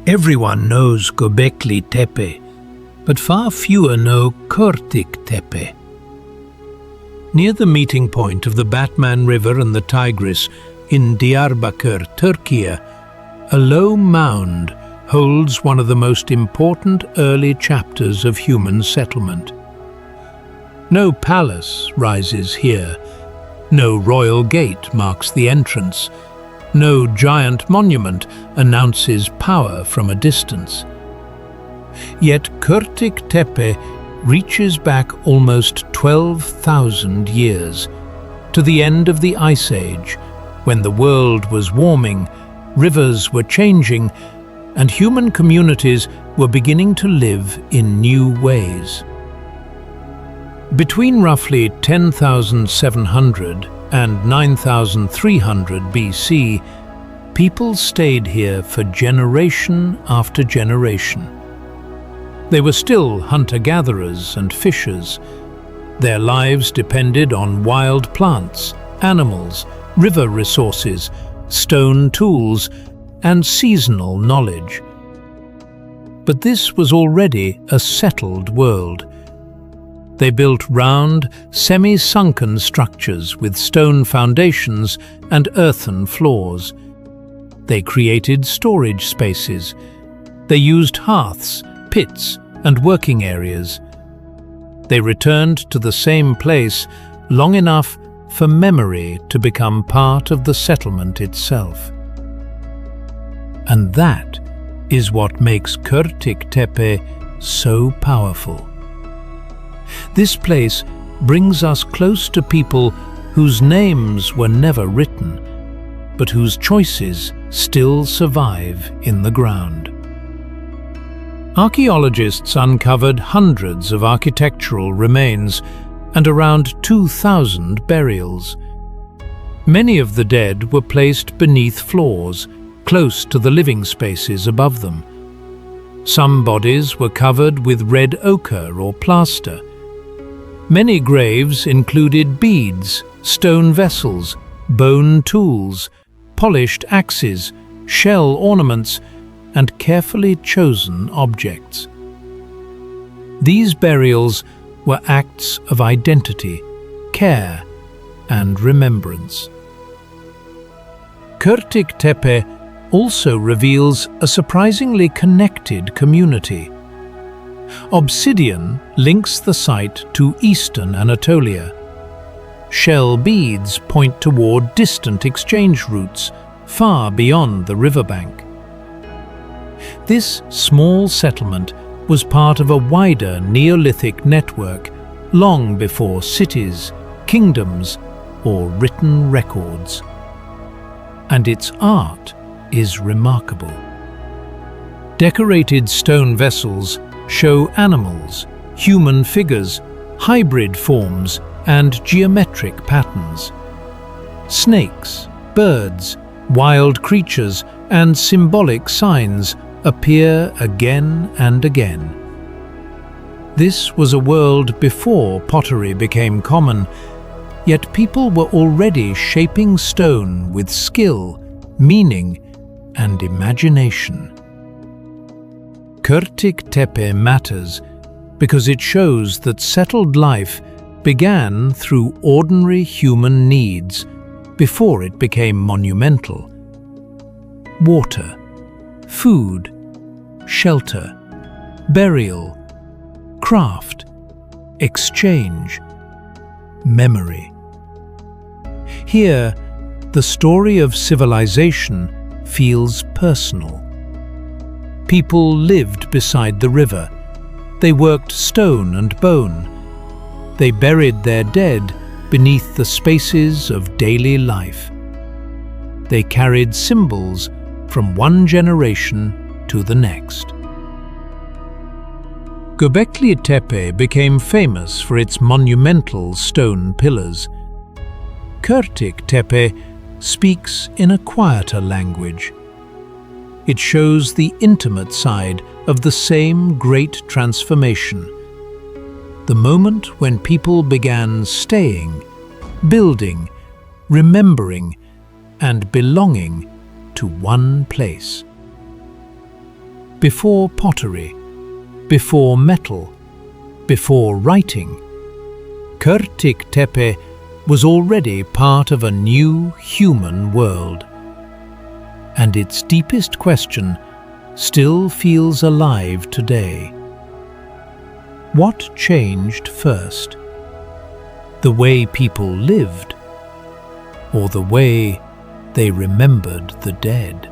Everyone knows Göbekli Tepe, but far fewer know Kortik Tepe. Near the meeting point of the Batman River and the Tigris in Diyarbakir, Turkey, a low mound holds one of the most important early chapters of human settlement. No palace rises here, no royal gate marks the entrance, no giant monument announces power from a distance. Yet Kortik Tepe reaches back almost 12,000 years, to the end of the Ice Age, when the world was warming, rivers were changing, and human communities were beginning to live in new ways. Between roughly 10,700 and 9,300 BC, people stayed here for generation after generation. They were still hunter-gatherers and fishers. Their lives depended on wild plants, animals, river resources, stone tools, and seasonal knowledge. But this was already a settled world. They built round, semi-sunken structures with stone foundations and earthen floors. They created storage spaces. They used hearths, pits, and working areas. They returned to the same place long enough for memory to become part of the settlement itself. And that is what makes Kortik Tepe so powerful. This place brings us close to people whose names were never written, but whose choices still survive in the ground. Archaeologists uncovered hundreds of architectural remains and around 2,000 burials. Many of the dead were placed beneath floors, close to the living spaces above them. Some bodies were covered with red ochre or plaster. Many graves included beads, stone vessels, bone tools, polished axes, shell ornaments, and carefully chosen objects. These burials were acts of identity, care, and remembrance. Kortik Tepe also reveals a surprisingly connected community. Obsidian links the site to eastern Anatolia. Shell beads point toward distant exchange routes far beyond the riverbank. This small settlement was part of a wider Neolithic network long before cities, kingdoms, or written records. And its art is remarkable. Decorated stone vessels show animals, human figures, hybrid forms, and geometric patterns. Snakes, birds, wild creatures, and symbolic signs appear again and again. This was a world before pottery became common, yet people were already shaping stone with skill, meaning, and imagination. Kortik Tepe matters because it shows that settled life began through ordinary human needs before it became monumental. Water, food, shelter, burial, craft, exchange, memory. Here, the story of civilization feels personal. People lived beside the river. They worked stone and bone. They buried their dead beneath the spaces of daily life. They carried symbols from one generation to the next. Göbekli Tepe became famous for its monumental stone pillars. Kortik Tepe speaks in a quieter language. It shows the intimate side of the same great transformation. The moment when people began staying, building, remembering, and belonging to one place. before pottery, before metal, before writing, Kortik Tepe was already part of a new human world. And its deepest question still feels alive today. What changed first? The way people lived, or the way they remembered the dead?